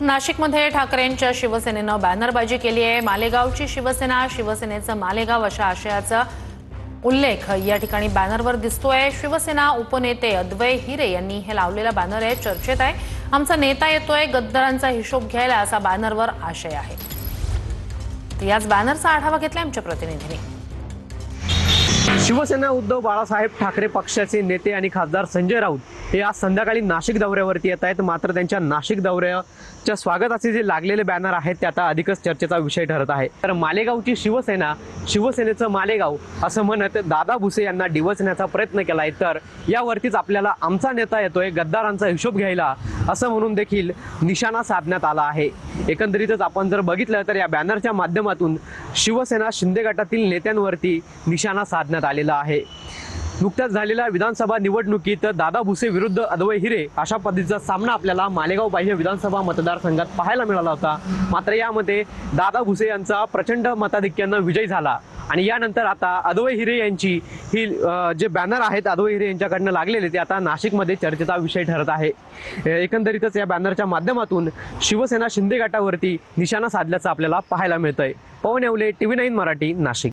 नाशिकमध्ये ठाकरेंच्या शिवसेनेनं बॅनरबाजी केली आहे। मालेगावची शिवसेना, शिवसेनेचं मालेगाव अशा आशयाचा उल्लेख या ठिकाणी बॅनरवर दिसतोय। शिवसेना उपनेते अद्वै हिरे यांनी हे लावलेला बॅनर आहे, चर्चेत आहे। आमचा नेता येतोय गद्दारांचा हिशोब घ्यायला, असा बॅनरवर आशय आहे। याच बॅनरचा आढावा घेतला आमच्या प्रतिनिधींनी। शिवसेना उद्धव बाळासाहेब ठाकरे पक्षाचे नेते आणि खासदार संजय राऊत हे आज संध्याकाळी नाशिक दौऱ्यावरती येत आहेत। मात्र त्यांच्या नाशिक दौऱ्याच्या स्वागताचे जे लागलेले बॅनर आहेत ते आता अधिकच चर्चेचा विषय ठरत आहे। तर मालेगावची शिवसेना, शिवसेनेचं मालेगाव असं म्हणत दादा भुसे यांना डिवचण्याचा प्रयत्न केलाय। तर यावरतीच आपल्याला आमचा नेता येतोय गद्दारांचा हिशोब घ्यायला, असं म्हणून देखील निशाणा साधण्यात आला आहे। एकंदरीतच आपण जर बघितलं तर या बॅनरच्या माध्यमातून शिवसेना शिंदे गटातील नेत्यांवरती निशाणा साधण्यात आलेला आहे। नुकत्याच झालेल्या विधानसभा निवडणुकीत दादा भुसे विरुद्ध अद्वै हिरे अशा पद्धतीचा सामना आपल्याला मालेगाव बाह्य विधानसभा मतदारसंघात पाहायला मिळाला होता। मात्र यामध्ये दादा भुसे यांचा प्रचंड मताधिक्याने विजय झाला आणि यानंतर आता अद्वै हिरे यांची ही जे बॅनर आहेत अद्वै हिरे यांच्याकडनं लागलेले ते आता नाशिकमध्ये चर्चेचा विषय ठरत आहे। एकंदरीतच या बॅनरच्या माध्यमातून शिवसेना शिंदे गटावरती निशाणा साधल्याचं आपल्याला पाहायला मिळतंय। पवन येवले, TV9 मराठी, नाशिक।